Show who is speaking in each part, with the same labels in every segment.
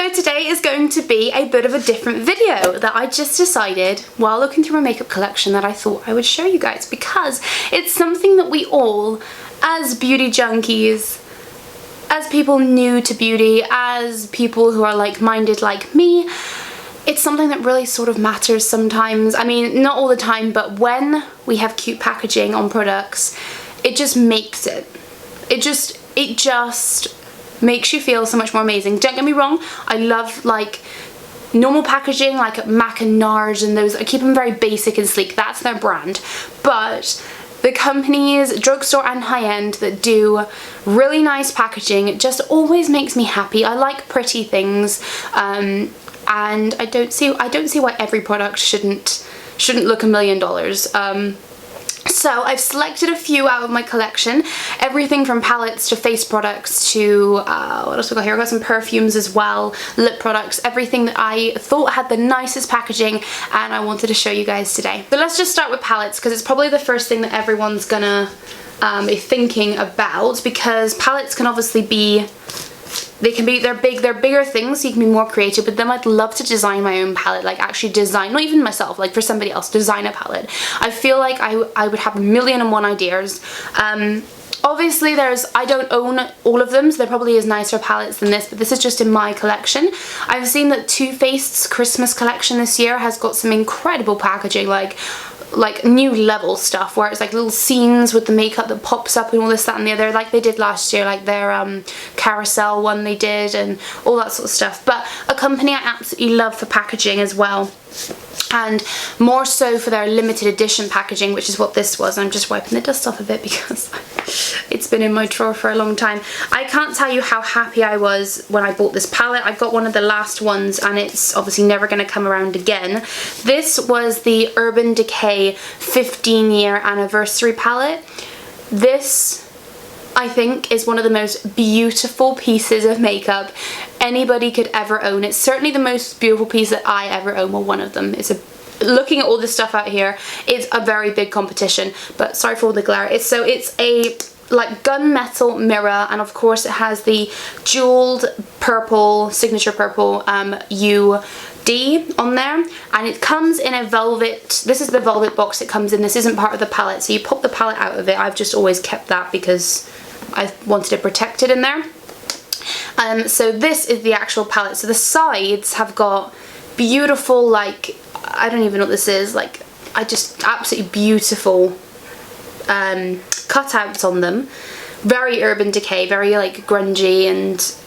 Speaker 1: So today is going to be a bit of a different video that I just decided while looking through my makeup collection that I thought I would show you guys, because it's something that we all, as beauty junkies, as people new to beauty, as people who are like-minded like me, it's something that really sort of matters sometimes. I mean, not all the time, but when we have cute packaging on products, it just makes it. It just makes you feel so much more amazing. Don't get me wrong, I love like normal packaging like MAC and NARS and those. I keep them very basic and sleek, that's their brand. But the companies, drugstore and high-end, that do really nice packaging, it just always makes me happy. I like pretty things, and I don't see why every product shouldn't look $1 million. So I've selected a few out of my collection, everything from palettes to face products to, what else we got here? I've got some perfumes as well, lip products, everything that I thought had the nicest packaging and I wanted to show you guys today. So let's just start with palettes, because it's probably the first thing that everyone's gonna be thinking about, because palettes can obviously be, they're bigger things, so you can be more creative with them. I'd love to design my own palette, like actually design, not even myself, like for somebody else, design a palette. I feel like I would have 1,000,001 ideas. Obviously I don't own all of them, so there probably is nicer palettes than this, but this is just in my collection. I've seen that Too Faced's Christmas collection this year has got some incredible packaging, like new level stuff, where it's like little scenes with the makeup that pops up and all this, that and the other, like they did last year, like their carousel one they did and all that sort of stuff. But a company I absolutely love for packaging as well, and more so for their limited edition packaging, which is what this was. I'm just wiping the dust off of it because it's been in my drawer for a long time. I can't tell you how happy I was when I bought this palette. I got one of the last ones and it's obviously never going to come around again. This was the Urban Decay 15-year anniversary palette. This, I think, is one of the most beautiful pieces of makeup anybody could ever own. It's certainly the most beautiful piece that I ever own, well, one of them. Looking at all this stuff out here, it's a very big competition, but sorry for all the glare. It's a like gunmetal mirror, and of course it has the jeweled purple, signature purple UD on there, and it comes in a velvet. This is the velvet box it comes in. This isn't part of the palette, so you pop the palette out of it. I've just always kept that because I wanted to protect it in there. So this is the actual palette. So the sides have got beautiful, like, I don't even know what this is, like, absolutely beautiful cutouts on them. Very Urban Decay, very like grungy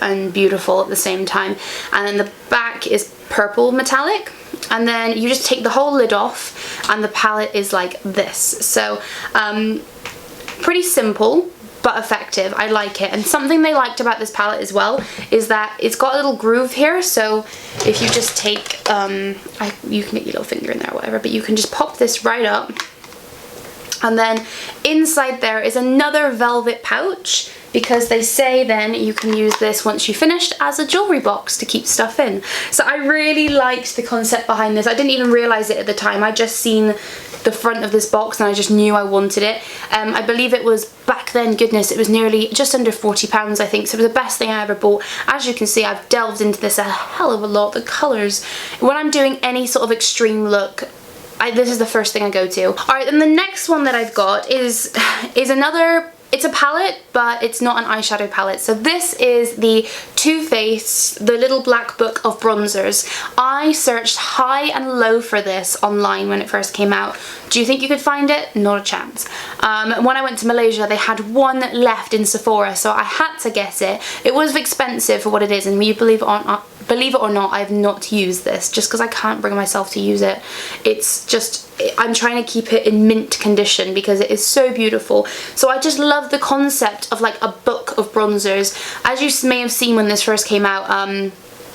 Speaker 1: and beautiful at the same time. And then the back is purple metallic, and then you just take the whole lid off and the palette is like this. So pretty simple but effective. I like it. And something they liked about this palette as well is that it's got a little groove here, so if you just take you can get your little finger in there or whatever, but you can just pop this right up, and then inside there is another velvet pouch, because they say then you can use this once you've finished as a jewellery box to keep stuff in. So I really liked the concept behind this. I didn't even realise it at the time. I just seen the front of this box and I just knew I wanted it. I believe it was, back then, goodness, it was nearly just under £40 I think, so it was the best thing I ever bought. As you can see, I've delved into this a hell of a lot. The colours, when I'm doing any sort of extreme look, this is the first thing I go to. Alright, and the next one that I've got is another, it's a palette, but it's not an eyeshadow palette. So this is the Too Faced, the Little Black Book of Bronzers. I searched high and low for this online when it first came out. Do you think you could find it? Not a chance. When I went to Malaysia, they had one left in Sephora, so I had to get it. It was expensive for what it is, and you believe it or not, I've not used this just because I can't bring myself to use it. It's just, I'm trying to keep it in mint condition because it is so beautiful. So I just love the concept of like a book of bronzers. As you may have seen when this first came out,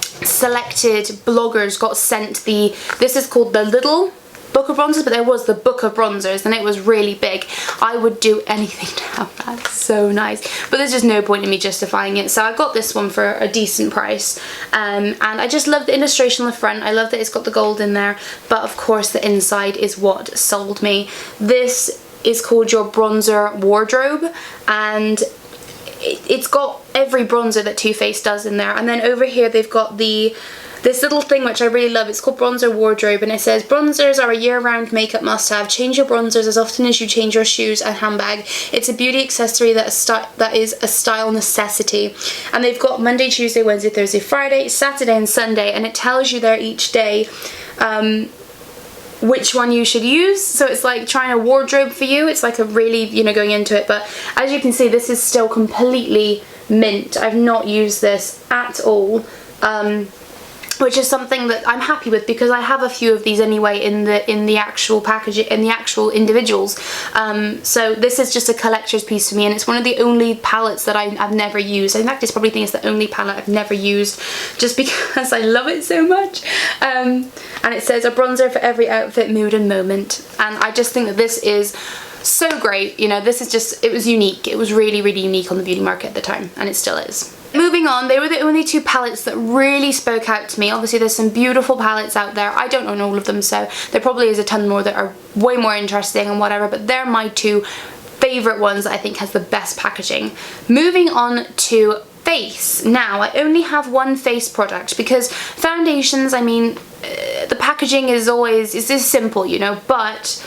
Speaker 1: selected bloggers got sent this is called the Little Book of Bronzers, but there was the Book of Bronzers and it was really big. I would do anything to have that. It's so nice, but there's just no point in me justifying it, so I got this one for a decent price. And I just love the illustration on the front. I love that it's got the gold in there, but of course the inside is what sold me. This is called your bronzer wardrobe, and it's got every bronzer that Too Faced does in there. And then over here they've got this little thing which I really love. It's called Bronzer Wardrobe, and it says bronzers are a year-round makeup must-have. Change your bronzers as often as you change your shoes and handbag. It's a beauty accessory that is a style necessity. And they've got Monday, Tuesday, Wednesday, Thursday, Friday, Saturday and Sunday, and it tells you there each day which one you should use. So it's like trying a wardrobe for you. It's like a really, you know, going into it. But as you can see, this is still completely mint. I've not used this at all. Which is something that I'm happy with, because I have a few of these anyway in the actual packaging, in the actual individuals. So this is just a collector's piece for me, and it's one of the only palettes that I've never used. In fact, it's probably it's the only palette I've never used, just because I love it so much. And it says a bronzer for every outfit, mood and moment, and I just think that this is so great. You know, this is just, it was unique. It was really, really unique on the beauty market at the time, and it still is. Moving on, they were the only two palettes that really spoke out to me. Obviously there's some beautiful palettes out there. I don't own all of them, so there probably is a ton more that are way more interesting and whatever, but they're my two favourite ones that I think has the best packaging. Moving on to face. Now, I only have one face product, because foundations, I mean, the packaging is this simple, you know, but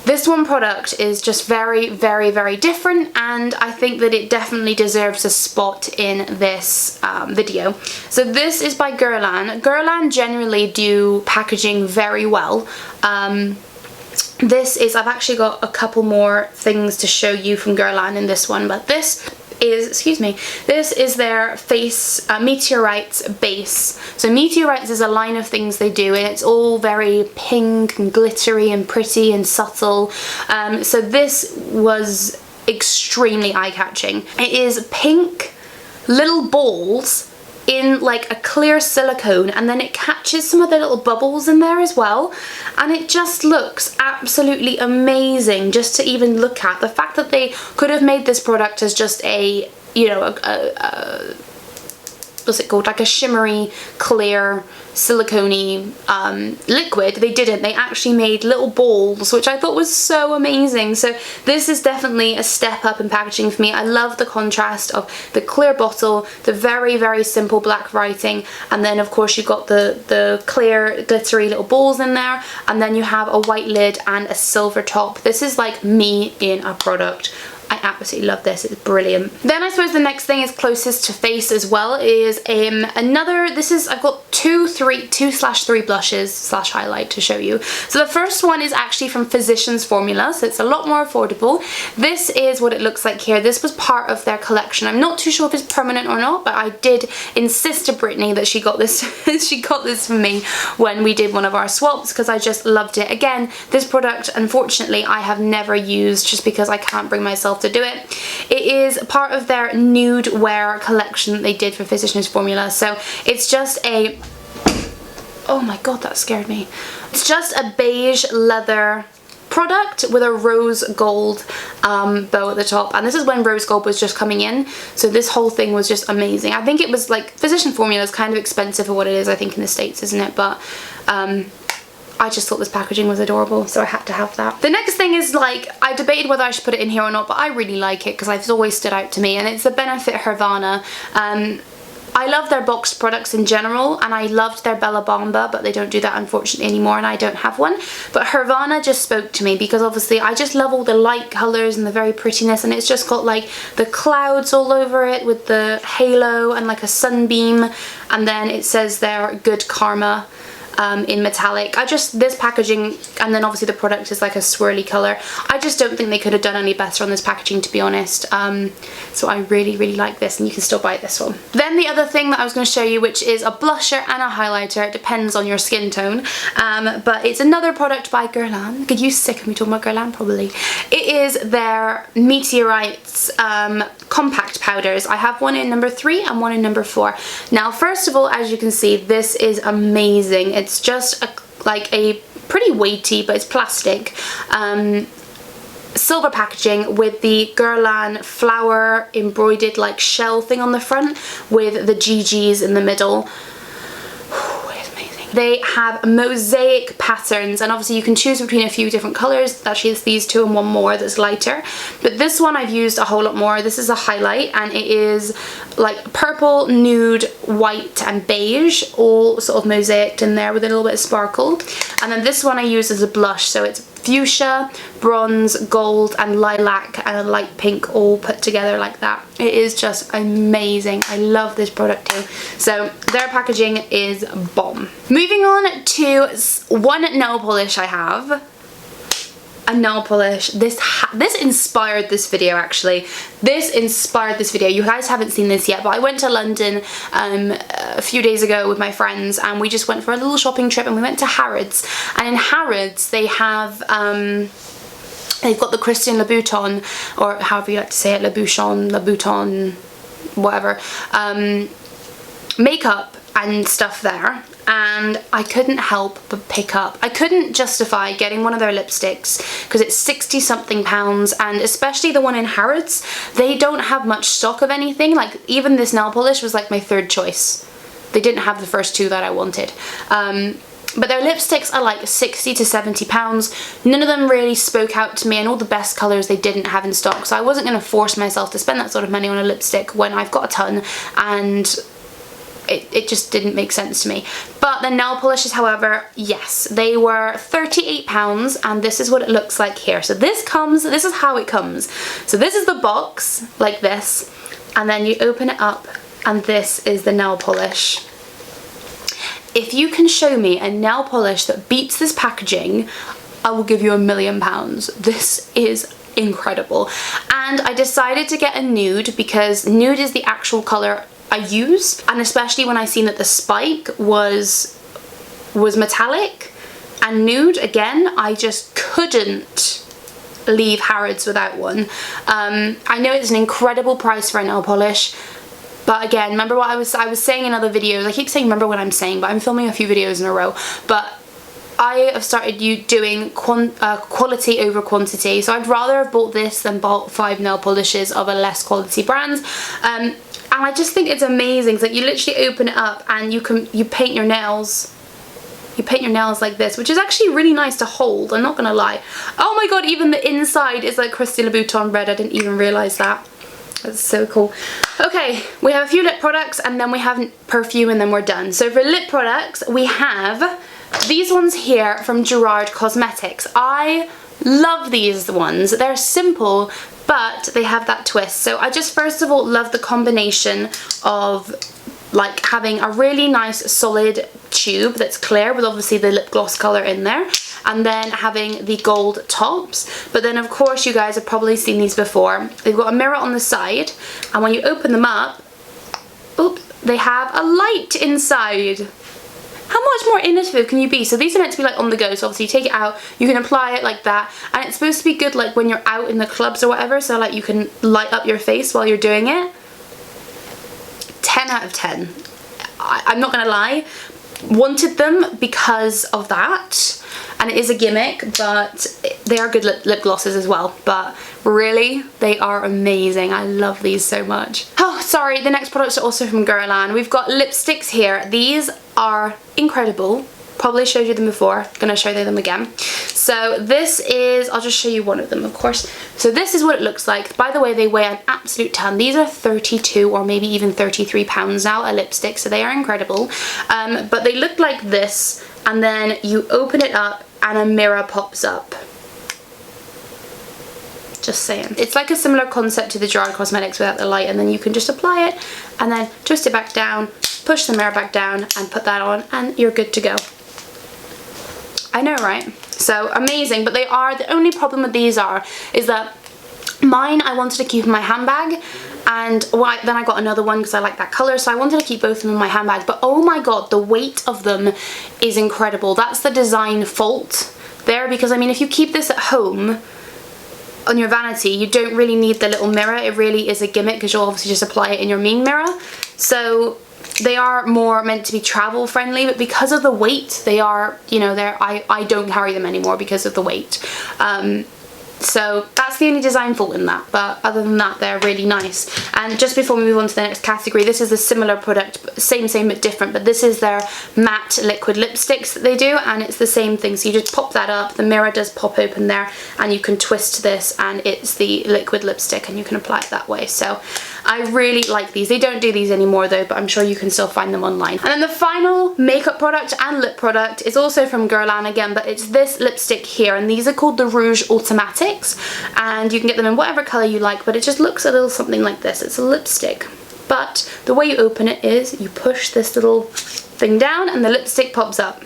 Speaker 1: this one product is just very, very, very different, and I think that it definitely deserves a spot in this video. So this is by Guerlain. Guerlain generally do packaging very well. This is, I've actually got a couple more things to show you from Guerlain in this one, but this is, this is their face Meteorites base. So Meteorites is a line of things they do, and it's all very pink and glittery and pretty and subtle. So this was extremely eye-catching. It is pink little balls in like a clear silicone, and then it catches some of the little bubbles in there as well, and it just looks absolutely amazing just to even look at. The fact that they could have made this product as just a, you know, what's it called, like a shimmery clear silicone-y liquid, they didn't. They actually made little balls, which I thought was so amazing. So this is definitely a step up in packaging for me. I love the contrast of the clear bottle, the very, very simple black writing, and then of course you've got the clear glittery little balls in there, and then you have a white lid and a silver top. This is like me in a product. I absolutely love this, it's brilliant. Then I suppose the next thing is closest to face as well, is I've got two slash three blushes slash highlight to show you. So the first one is actually from Physicians Formula, so it's a lot more affordable. This is what it looks like here. This was part of their collection. I'm not too sure if it's permanent or not, but I did insist to Brittany that she got this she got this for me when we did one of our swaps, because I just loved it. Again, this product unfortunately I have never used, just because I can't bring myself to do it. It is part of their nude wear collection that they did for Physicians Formula. So it's just a, oh my god, that scared me. It's just a beige leather product with a rose gold bow at the top, and this is when rose gold was just coming in, so this whole thing was just amazing. I think it was like, Physician Formula is kind of expensive for what it is, I think, in the States, isn't it? But I just thought this packaging was adorable, so I had to have that. The next thing is, like, I debated whether I should put it in here or not, but I really like it because it's always stood out to me, and it's the Benefit Hervana. I love their boxed products in general, and I loved their BellaBamba, but they don't do that unfortunately anymore, and I don't have one. But Hervana just spoke to me, because obviously I just love all the light colours and the very prettiness, and it's just got like the clouds all over it with the halo and like a sunbeam, and then it says there Good Karma in metallic. This packaging, and then obviously the product is like a swirly colour. I just don't think they could have done any better on this packaging, to be honest. So I really, really like this, and you can still buy this one. Then the other thing that I was going to show you, which is a blusher and a highlighter. It depends on your skin tone, but it's another product by Guerlain. Are you sick of me talking about Guerlain? Probably. It is their Meteorites compact powders. I have one in number 3 and one in number 4. Now, first of all, as you can see, this is amazing. It's just like a pretty weighty, but it's plastic, silver packaging with the Guerlain flower embroidered like shell thing on the front with the GGs in the middle. It's amazing. They have mosaic patterns, and obviously you can choose between a few different colours. Actually it's these two and one more that's lighter, but this one I've used a whole lot more. This is a highlight, and it is like purple, nude, white and beige, all sort of mosaicked in there with a little bit of sparkle. And then this one I use as a blush, so it's fuchsia, bronze, gold and lilac and a light pink all put together like that. It is just amazing. I love this product too. So their packaging is bomb. Moving on to one nail polish I have. A nail polish. This inspired this video actually. This inspired this video. You guys haven't seen this yet, but I went to London a few days ago with my friends, and we just went for a little shopping trip, and we went to Harrods. And in Harrods they have they've got the Christian Louboutin, or however you like to say it, Laboution, whatever, makeup and stuff there. And I couldn't help but pick up. I couldn't justify getting one of their lipsticks because it's 60 something pounds, and especially the one in Harrods, they don't have much stock of anything. Like even this nail polish was like my third choice. They didn't have the first two that I wanted. But their lipsticks are like 60 to 70 pounds. None of them really spoke out to me, and all the best colours they didn't have in stock. So I wasn't going to force myself to spend that sort of money on a lipstick when I've got a ton, and it just didn't make sense to me. But the nail polishes, however, yes, they were £38, and this is what it looks like here. So this is how it comes. So this is the box, like this, and then you open it up, and this is the nail polish. If you can show me a nail polish that beats this packaging, I will give you £1,000,000. This is incredible. And I decided to get a nude because nude is the actual colour I use, and especially when I seen that the spike was metallic, and nude again, I just couldn't leave Harrods without one. I know it's an incredible price for a nail polish, but again, remember what I was saying in other videos. I keep saying remember what I'm saying, but I'm filming a few videos in a row. But I have started doing quality over quantity, so I'd rather have bought this than bought 5 nail polishes of a less quality brand. And I just think it's amazing. It's like you literally open it up and you paint your nails. You paint your nails like this, which is actually really nice to hold, I'm not gonna lie. Oh my god, even the inside is like Christian Louboutin red. I didn't even realise that. That's so cool. Okay, we have a few lip products, and then we have perfume, and then we're done. So for lip products, we have these ones here from Gerard Cosmetics. I love these ones. They're simple, but they have that twist. So I just first of all love the combination of like having a really nice solid tube that's clear with obviously the lip gloss colour in there, and then having the gold tops. But then of course you guys have probably seen these before. They've got a mirror on the side, and when you open them up, oops, they have a light inside. How much more innovative can you be? So these are meant to be like on the go, so obviously you take it out, you can apply it like that, and it's supposed to be good like when you're out in the clubs or whatever, so like you can light up your face while you're doing it. 10 out of 10. I'm not gonna lie, wanted them because of that, and it is a gimmick, but they are good lip glosses as well. But really, they are amazing. I love these so much. Oh, sorry, the next products are also from Guerlain. We've got lipsticks here. These are incredible. Probably showed you them before. Gonna show you them again. So this is, I'll just show you one of them, of course. So this is what it looks like. By the way, they weigh an absolute ton. These are 32 or maybe even 33 pounds now, a lipstick, so they are incredible. But they look like this, and then you open it up and a mirror pops up. Just saying. It's like a similar concept to the Gerard Cosmetics without the light, and then you can just apply it and then twist it back down, push the mirror back down and put that on, and you're good to go. I know, right? So amazing. But they are, the only problem with these is that mine I wanted to keep in my handbag, and then I got another one because I like that colour, so I wanted to keep both of them in my handbag. But oh my god, the weight of them is incredible. That's the design fault there, because I mean, if you keep this at home on your vanity, you don't really need the little mirror. It really is a gimmick because you'll obviously just apply it in your main mirror. So they are more meant to be travel friendly, but because of the weight, they are, you know, I don't carry them anymore because of the weight. So that's the only design fault in that, but other than that, they're really nice. And just before we move on to the next category, this is a similar product, same but different, but this is their matte liquid lipsticks that they do, and it's the same thing. So you just pop that up, the mirror does pop open there, and you can twist this, and it's the liquid lipstick, and you can apply it that way. So I really like these. They don't do these anymore though, but I'm sure you can still find them online. And then the final makeup product and lip product is also from Guerlain again, but it's this lipstick here, and these are called the Rouge Automatics, and you can get them in whatever colour you like, but it just looks a little something like this. It's a lipstick, but the way you open it is you push this little thing down and the lipstick pops up.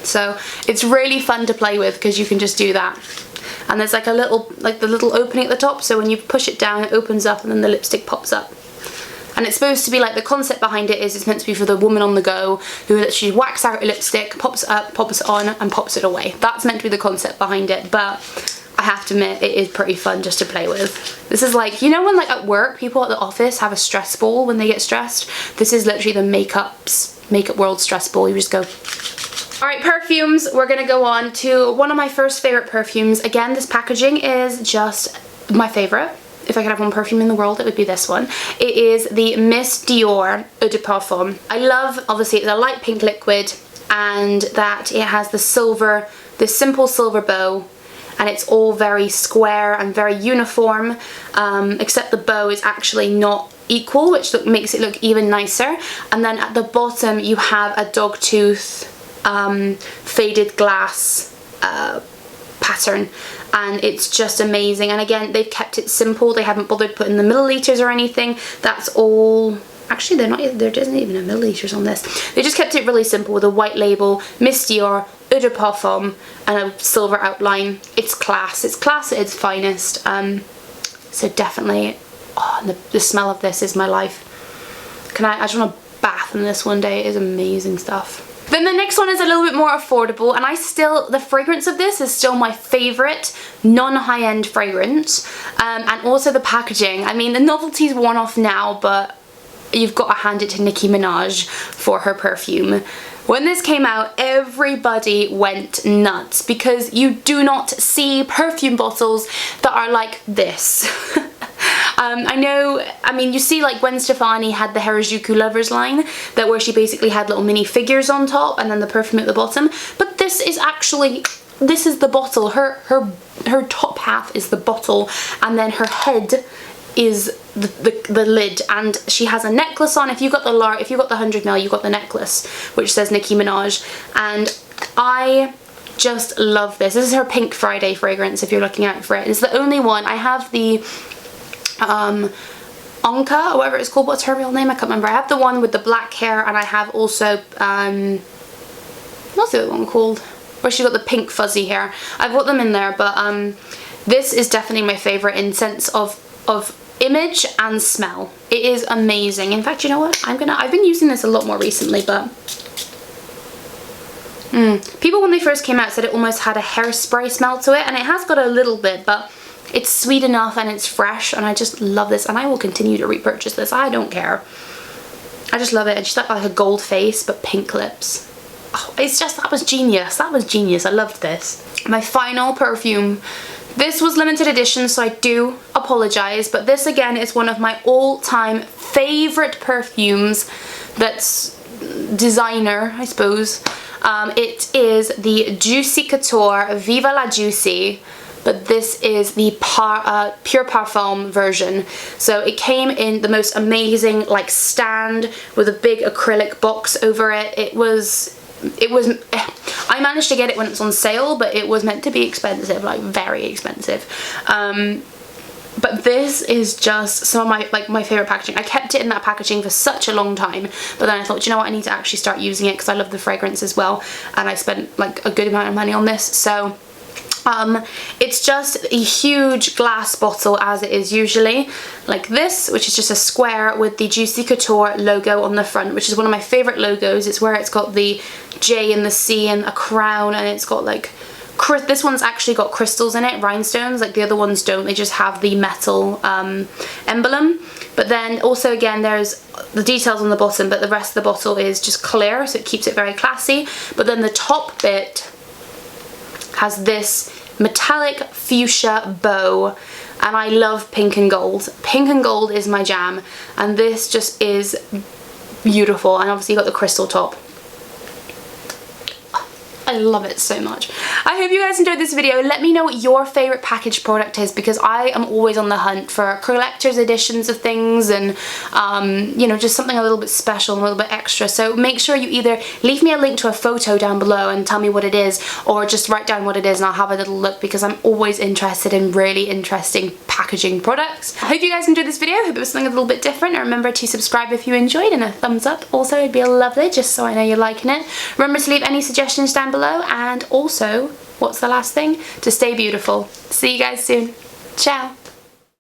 Speaker 1: So it's really fun to play with because you can just do that. And there's like a little, like the little opening at the top, so when you push it down it opens up and then the lipstick pops up. And it's supposed to be like, the concept behind it is it's meant to be for the woman on the go who literally whacks out a lipstick, pops it up, pops it on and pops it away. That's meant to be the concept behind it, but I have to admit it is pretty fun just to play with. This is like, you know when like at work people at the office have a stress ball when they get stressed? This is literally the makeup world stress ball. You just go. Alright, perfumes. We're gonna go on to one of my first favourite perfumes. Again, this packaging is just my favourite. If I could have one perfume in the world, it would be this one. It is the Miss Dior Eau de Parfum. I love, obviously, it's a light pink liquid, and that it has the silver, this simple silver bow, and it's all very square and very uniform, except the bow is actually not equal, which makes it look even nicer. And then at the bottom you have a dogtooth faded glass pattern, and it's just amazing. And again, they've kept it simple. They haven't bothered putting the milliliters or anything. That's all. Actually, there isn't even a milliliters on this. They just kept it really simple with a white label, Miss Dior Eau de Parfum, and a silver outline. It's class. It's class at its finest. So definitely, oh, the smell of this is my life. I just want to bath in this one day. It is amazing stuff. Then the next one is a little bit more affordable, and the fragrance of this is still my favourite non-high-end fragrance, and also the packaging. I mean, the novelty's worn off now, but you've got to hand it to Nicki Minaj for her perfume. When this came out, everybody went nuts because you do not see perfume bottles that are like this. I mean, you see like Gwen Stefani had the Harajuku Lovers line, where she basically had little mini figures on top and then the perfume at the bottom, but this is the bottle. Her top half is the bottle, and then her head is the lid, and she has a necklace on. If you got the 100ml, you got the necklace which says Nicki Minaj, and I just love this. This is her Pink Friday fragrance if you're looking out for it. It's the only one. I have the Onka, or whatever it's called. What's her real name? I can't remember. I have the one with the black hair, and I have also what's the other one called, where she got the pink fuzzy hair. I've got them in there, but this is definitely my favourite in sense of image and smell. It is amazing. In fact, you know what? I've been using this a lot more recently, but people when they first came out said it almost had a hairspray smell to it, and it has got a little bit, but it's sweet enough and it's fresh, and I just love this, and I will continue to repurchase this. I don't care. I just love it. And she's got like a gold face but pink lips. Oh, it's just, that was genius. That was genius. I loved this. My final perfume. This was limited edition, so I do apologise, but this again is one of my all-time favourite perfumes that's designer, I suppose. It is the Juicy Couture Viva la Juicy, but this is the Pure Parfum version. So it came in the most amazing like stand with a big acrylic box over it. It was I managed to get it when it's on sale, but it was meant to be expensive, like very expensive. But this is just some of my favourite packaging. I kept it in that packaging for such a long time, but then I thought, you know what, I need to actually start using it because I love the fragrance as well, and I spent like a good amount of money on this. So it's just a huge glass bottle, as it is usually, like this, which is just a square with the Juicy Couture logo on the front, which is one of my favourite logos. It's where it's got the J and the C and a crown, and it's got like, this one's actually got crystals in it, rhinestones, like the other ones don't. They just have the metal emblem. But then also again, there's the details on the bottom, but the rest of the bottle is just clear, so it keeps it very classy. But then the top bit has this metallic fuchsia bow, and I love pink and gold. Pink and gold is my jam, and this just is beautiful. And obviously you got the crystal top. I love it so much. I hope you guys enjoyed this video. Let me know what your favorite packaged product is, because I am always on the hunt for collector's editions of things and you know, just something a little bit special and a little bit extra. So make sure you either leave me a link to a photo down below and tell me what it is, or just write down what it is and I'll have a little look, because I'm always interested in really interesting packaging products. I hope you guys enjoyed this video. I hope it was something a little bit different. And remember to subscribe if you enjoyed, and a thumbs up also would be lovely, just so I know you're liking it. Remember to leave any suggestions down below, and also, what's the last thing? To stay beautiful. See you guys soon. Ciao.